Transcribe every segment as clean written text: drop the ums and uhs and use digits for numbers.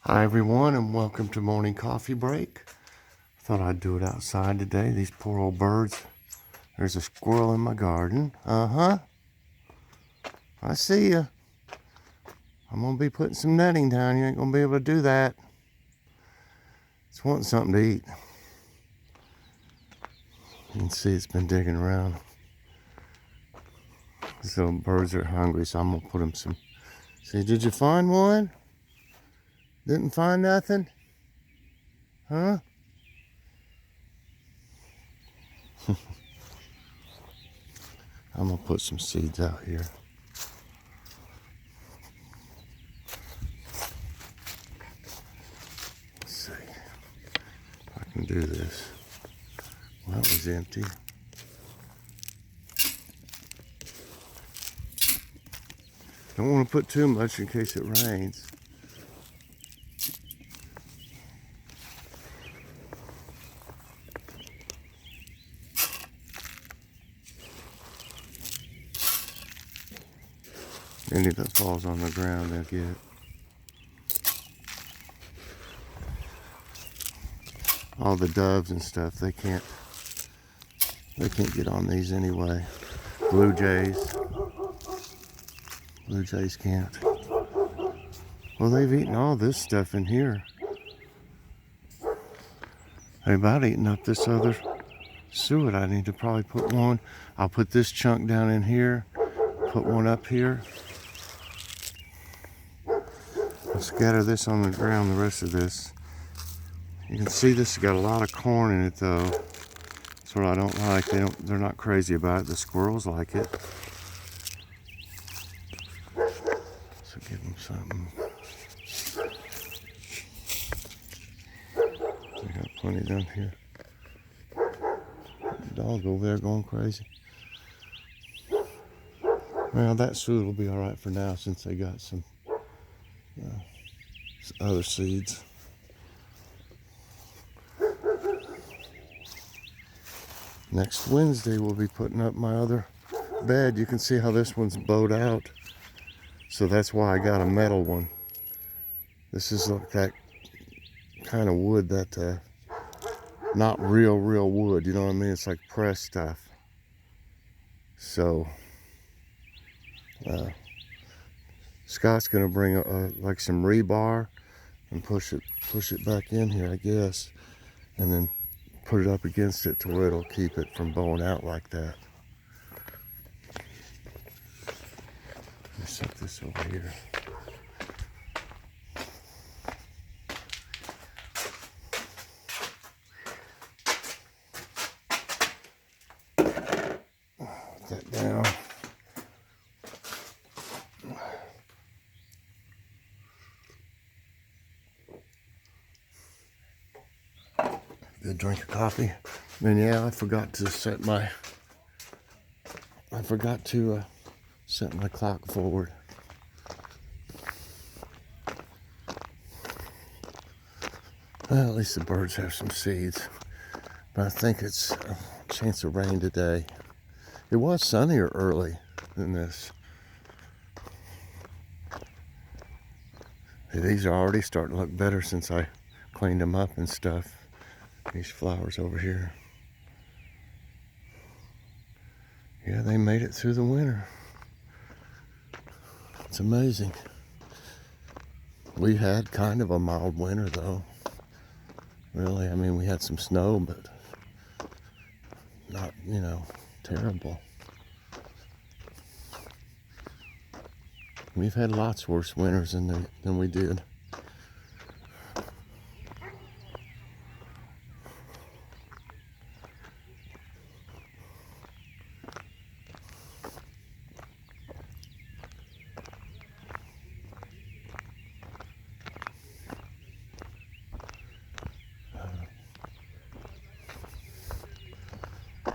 Hi everyone, and welcome to morning coffee break. Thought I'd do it outside today. These poor old birds. There's a squirrel in my garden. I see ya. I'm gonna be putting some netting down. You ain't gonna be able to do that. It's wanting something to eat. You can see it's been digging around. These little birds are hungry, so I'm gonna put them some. See, did you find one? Didn't find nothing? Huh? I'm gonna put some seeds out here. Let's see if I can do this. Well, that was empty. Don't want to put too much in case it rains. Any that falls on the ground, they'll get. All the doves and stuff, they can't get on these anyway. Blue jays can't. Well, they've eaten all this stuff in here. They're about eating up this other suet. I need to probably put one. I'll put this chunk down in here, put one up here. I'll scatter this on the ground, the rest of this. You can see this has got a lot of corn in it though. That's what I don't like. They're not crazy about it. The squirrels like it. So give them something. We got plenty down here. The dog over there going crazy. Well, that suet will be all right for now since they got some other seeds. Next Wednesday we'll be putting up my other bed. You can see how this one's bowed out. So that's why I got a metal one. This is like that kind of wood that, not real wood, you know what I mean? It's like pressed stuff. So, Scott's gonna bring like some rebar and push it back in here, I guess, and then put it up against it to where it'll keep it from bowing out like that. Let me set this over here. Put that down. Good drink of coffee. And yeah, I forgot to set my clock forward. Well, at least the birds have some seeds. But I think it's a chance of rain today. It was sunnier early than this. These are already starting to look better since I cleaned them up and stuff. These flowers over here. Yeah, they made it through the winter. It's amazing. We had kind of a mild winter though. Really, I mean, we had some snow, but not, terrible. We've had lots worse winters than we did.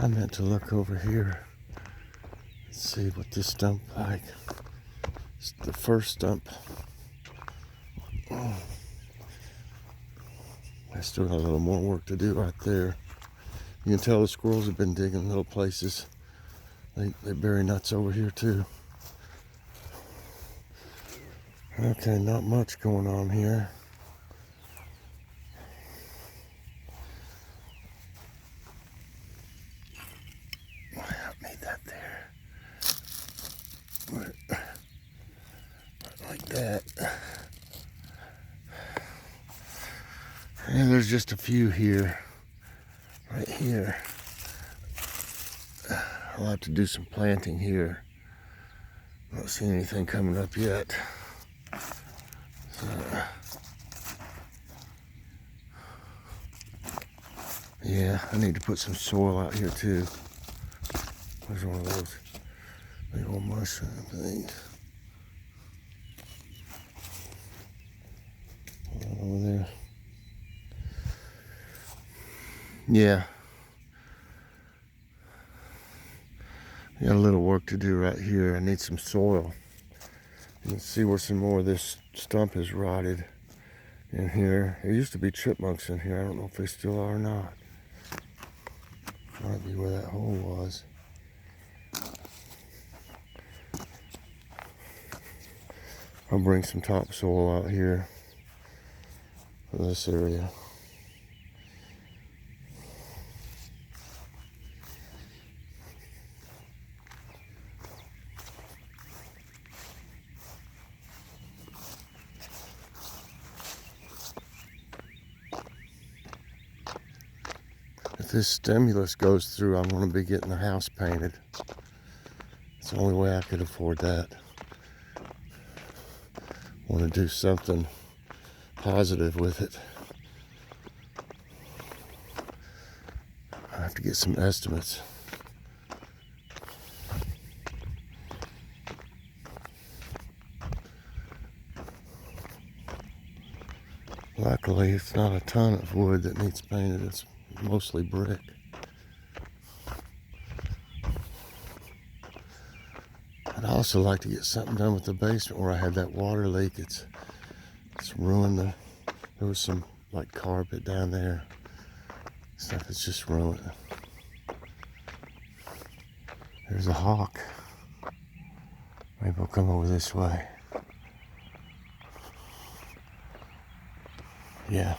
I meant to look over here and see what this stump like. It's the first stump. Oh. I still got a little more work to do right there. You can tell the squirrels have been digging little places. They bury nuts over here too. Okay, not much going on here. that. And there's just a few here, right here. I'll have to do some planting here. Not seeing anything coming up yet. So, yeah, I need to put some soil out here too. There's one of those big old mushroom things. Over there. Yeah. Got a little work to do right here. I need some soil. You can see where some more of this stump is rotted in here. There used to be chipmunks in here. I don't know if they still are or not. Might be where that hole was. I'll bring some topsoil out here for this area. If this stimulus goes through, I'm going to be getting the house painted. It's the only way I could afford that. I want to do something positive with it. I have to get some estimates. Luckily, it's not a ton of wood that needs painted. It's mostly brick. I'd also like to get something done with the basement where I had that water leak. It's ruined the. There was some like carpet down there. Stuff that's just ruined. There's a hawk. Maybe I'll come over this way. Yeah.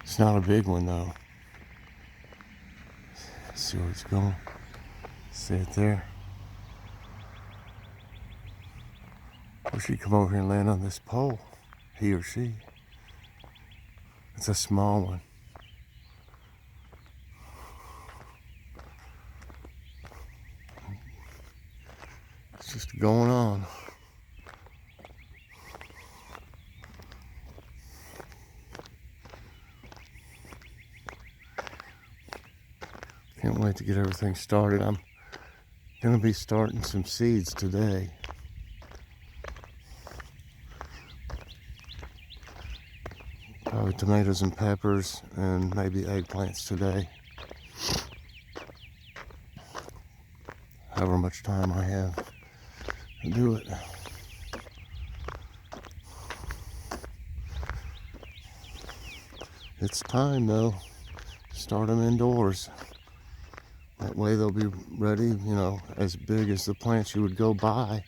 It's not a big one though. Let's see where it's going. See it there. Wish he'd come over here and land on this pole. He or she. It's a small one. It's just going on. Can't wait to get everything started. I'm going to be starting some seeds today. Probably tomatoes and peppers and maybe eggplants today. However much time I have to do it. It's time though. Start them indoors. That way they'll be ready, you know, as big as the plants you would go buy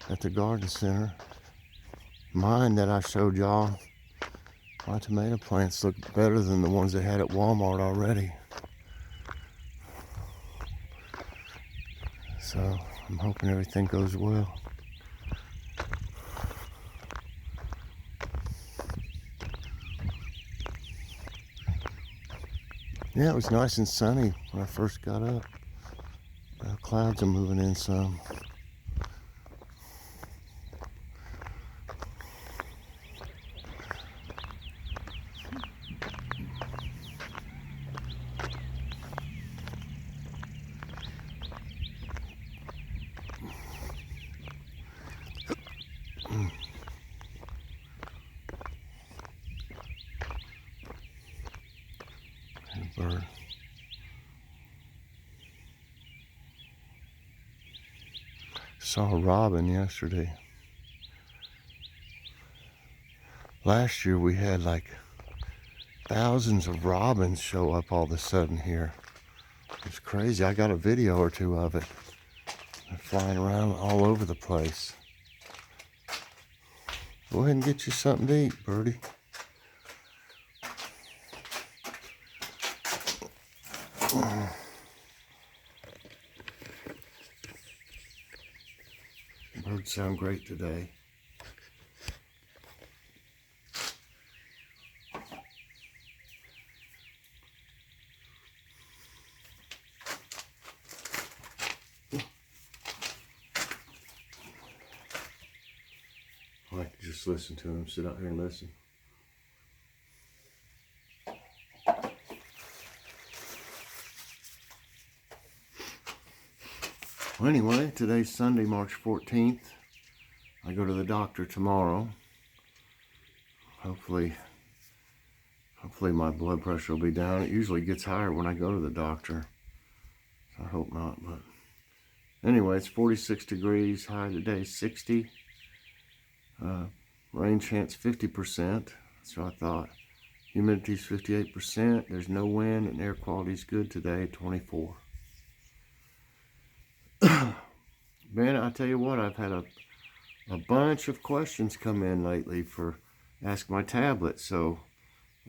at the garden center. Mine that I showed y'all, my tomato plants look better than the ones they had at Walmart already. So I'm hoping everything goes well. Yeah, it was nice and sunny when I first got up. The clouds are moving in some. Bird. Saw a robin yesterday. Last year we had like thousands of robins show up all of a sudden here. It's crazy. I got a video or two of it. They're flying around all over the place. Go ahead and get you something to eat, birdie. Birds sound great today. just listen to him. Sit out here and listen. Well, anyway, today's Sunday, March 14th. I go to the doctor tomorrow. Hopefully my blood pressure will be down. It usually gets higher when I go to the doctor. So I hope not, but anyway, it's 46 degrees. High today, 60. Rain chance 50%. That's what I thought. Humidity's 58%. There's no wind, and air quality's good today, 24. Man, I tell you what, I've had a bunch of questions come in lately for Ask My Tablet. So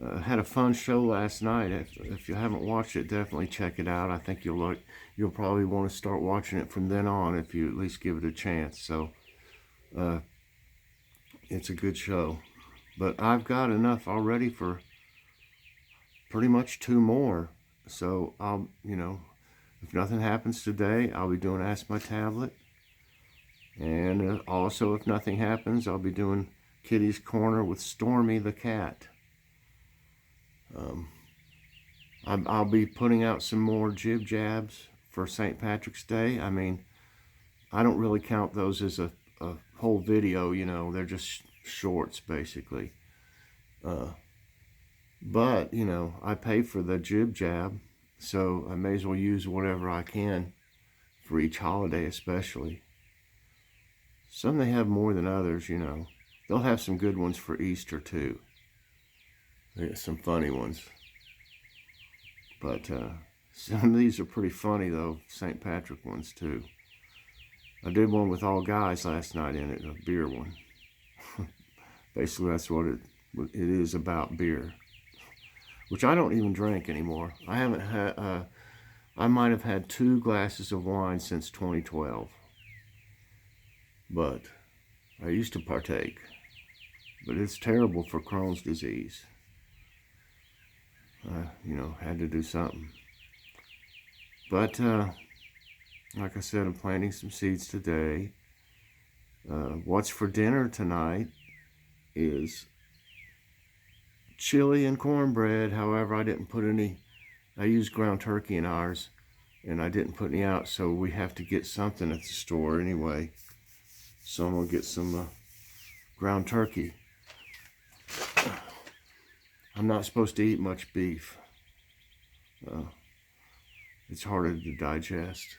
I had a fun show last night. If you haven't watched it, definitely check it out. I think you'll probably want to start watching it from then on if you at least give it a chance. So it's a good show. But I've got enough already for pretty much 2 more. So I'll, if nothing happens today, I'll be doing Ask My Tablet. And also, if nothing happens, I'll be doing Kitty's Corner with Stormy the cat. I'll be putting out some more jib jabs for St. Patrick's Day. I mean, I don't really count those as a whole video, they're just shorts basically. But, I pay for the jib jab, so I may as well use whatever I can for each holiday especially. Some they have more than others, They'll have some good ones for Easter too. They got some funny ones. But some of these are pretty funny though, St. Patrick ones too. I did one with all guys last night in it, a beer one. Basically that's what it is about, beer. Which I don't even drink anymore. I haven't had, I might have had 2 glasses of wine since 2012. But I used to partake. But it's terrible for Crohn's disease. Had to do something. But, like I said, I'm planting some seeds today. What's for dinner tonight is chili and cornbread. However, I didn't put any, I used ground turkey in ours, and I didn't put any out, so we have to get something at the store anyway. So I'm going to get some ground turkey. I'm not supposed to eat much beef. It's harder to digest.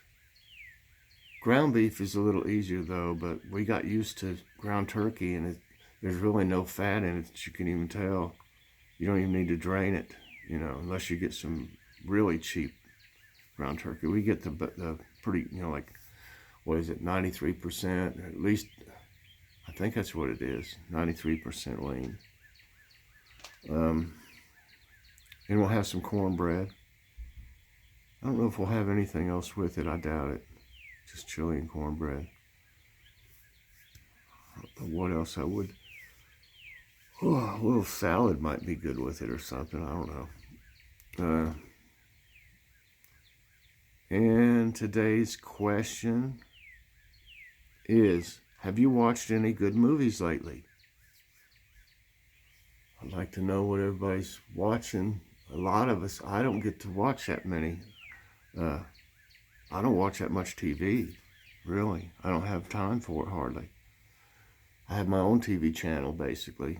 Ground beef is a little easier though, but we got used to ground turkey, and there's really no fat in it that you can even tell. You don't even need to drain it, unless you get some really cheap ground turkey. We get the pretty, like, what is it, 93%, at least, I think that's what it is, 93% lean. And we'll have some cornbread. I don't know if we'll have anything else with it, I doubt it. Just chili and cornbread. I don't know what else I would. Oh, a little salad might be good with it or something, I don't know. And today's question is, have you watched any good movies lately? I'd like to know what everybody's watching. A lot of us, I don't get to watch that many. I don't watch that much TV, really. I don't have time for it, hardly. I have my own TV channel, basically.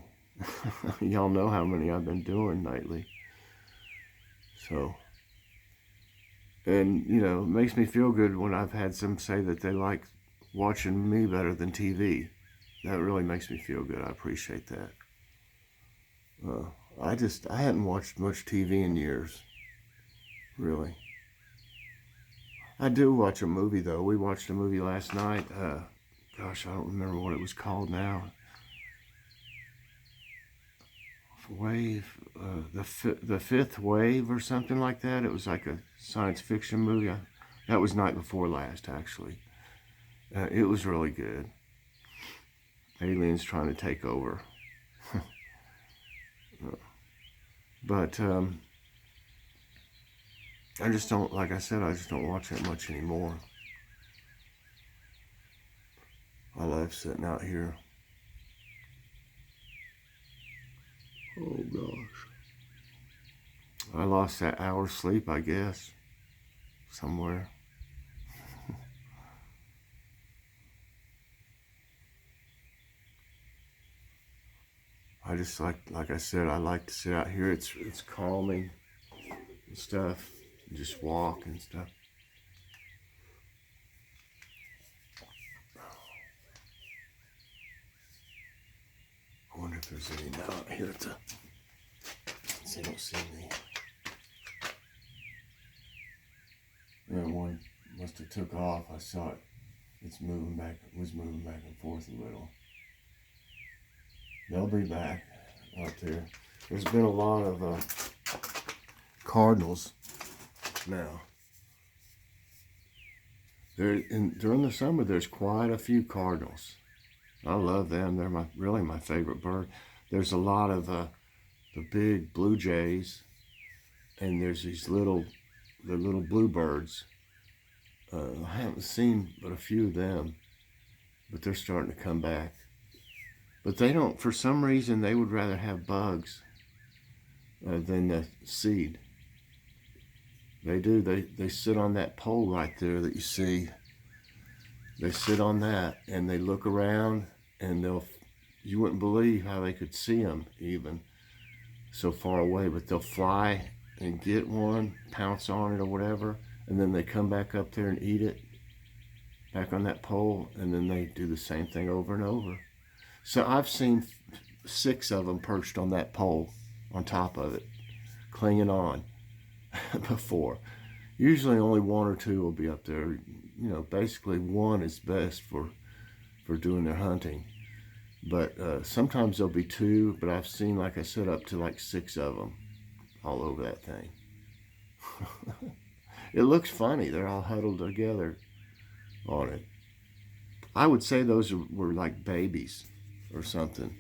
Y'all know how many I've been doing lately. So, and, it makes me feel good when I've had some say that they like watching me better than TV. That really makes me feel good. I appreciate that. I hadn't watched much TV in years, really. I do watch a movie though. We watched a movie last night. Gosh, I don't remember what it was called now. The Fifth Wave or something like that. It was like a science fiction movie. That was night before last, actually. It was really good. Aliens trying to take over. But I just don't, like I said, I just don't watch that much anymore. I love sitting out here gosh. I lost that hour's sleep, I guess, somewhere. I just like I said, I like to sit out here. It's calming and stuff. Just walk and stuff. I wonder if there's any out here to. They don't see me. Yeah, one must have took off. I saw it. It's moving back. It was moving back and forth a little. They'll be back out there. There's been a lot of cardinals now. During the summer, there's quite a few cardinals. I love them. They're really my favorite bird. There's a lot of the big blue jays, and there's the little bluebirds. I haven't seen but a few of them, but they're starting to come back. But they don't, for some reason, they would rather have bugs than the seed. They do. They sit on that pole right there that you see. They sit on that and they look around, and you wouldn't believe how they could see them even so far away, but they'll fly and get one, pounce on it or whatever, and then they come back up there and eat it back on that pole, and then they do the same thing over and over. So I've seen 6 of them perched on that pole on top of it, clinging on before. Usually only 1 or 2 will be up there. You know, basically 1 is best for doing their hunting. But sometimes there'll be 2, but I've seen, like I said, up to like 6 of them all over that thing. It looks funny. They're all huddled together on it. I would say those were like babies or something,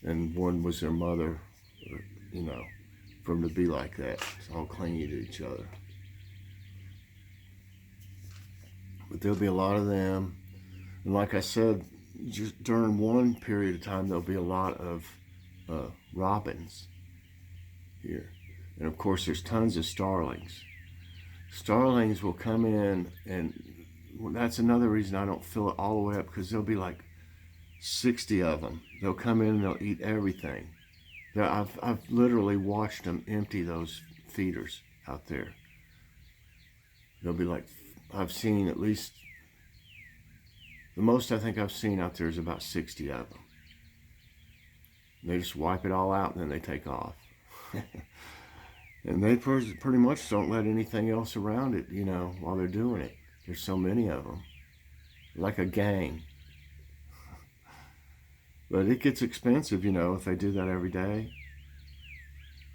and one was their mother, you know, for them to be like that. It's all clingy to each other. But there'll be a lot of them, and like I said, just during one period of time, there'll be a lot of robins here. And of course, there's tons of starlings. Starlings will come in, and that's another reason I don't fill it all the way up, because there'll be like 60 of them. They'll come in and they'll eat everything. I've literally watched them empty those feeders out there. They'll be like, I've seen at least, the most I think I've seen out there is about 60 of them. They just wipe it all out and then they take off. And they pretty much don't let anything else around it, you know, while they're doing it. There's so many of them. Like a gang. But it gets expensive, you know, if they do that every day.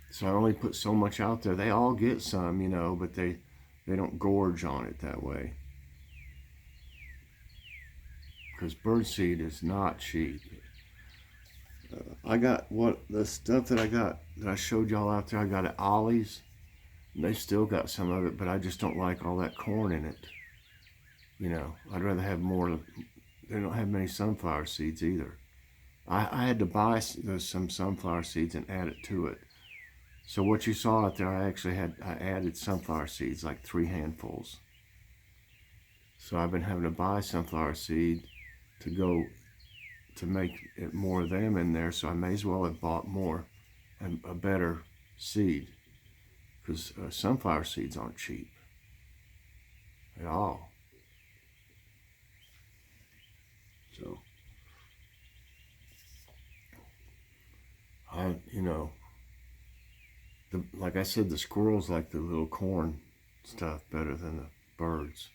So I only put so much out there. They all get some, you know, but they don't gorge on it that way. Because birdseed is not cheap. I got the stuff that I showed y'all out there. I got at Ollie's. They still got some of it, but I just don't like all that corn in it. You know, I'd rather have more. They don't have many sunflower seeds either. I had to buy some sunflower seeds and add it to it. So what you saw out there, I added sunflower seeds, like 3 handfuls. So I've been having to buy sunflower seed to make it more of them in there. So I may as well have bought more and a better seed, because sunflower seeds aren't cheap at all. So you know, like I said, the squirrels like the little corn stuff better than the birds.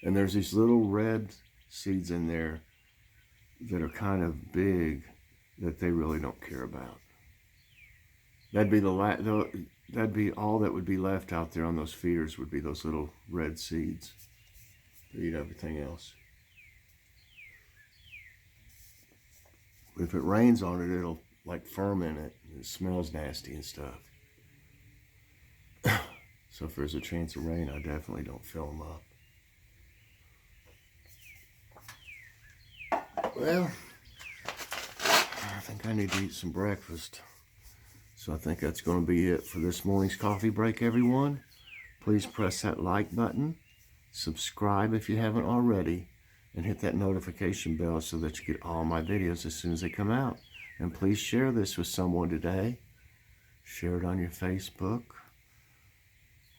And there's these little red seeds in there that are kind of big that they really don't care about. That'd be all that would be left out there on those feeders, would be those little red seeds. They eat everything else. If it rains on it, it'll like ferment it. It smells nasty and stuff. So if there's a chance of rain, I definitely don't fill them up. Well, I think I need to eat some breakfast. So I think that's going to be it for this morning's coffee break, everyone. Please press that like button, subscribe if you haven't already, and hit that notification bell so that you get all my videos as soon as they come out. And please share this with someone today. Share it on your Facebook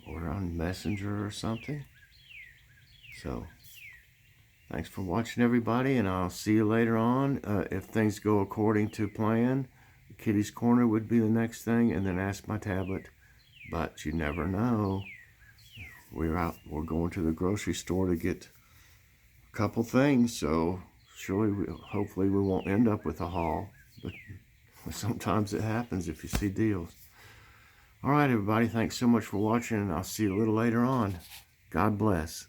or on Messenger or something. So, thanks for watching, everybody, and I'll see you later on. If things go according to plan, Kitty's Corner would be the next thing, and then Ask My Tablet. But you never know. We're going to the grocery store to get a couple things, so hopefully we won't end up with a haul. But sometimes it happens if you see deals. All right, everybody, thanks so much for watching, and I'll see you a little later on. God bless.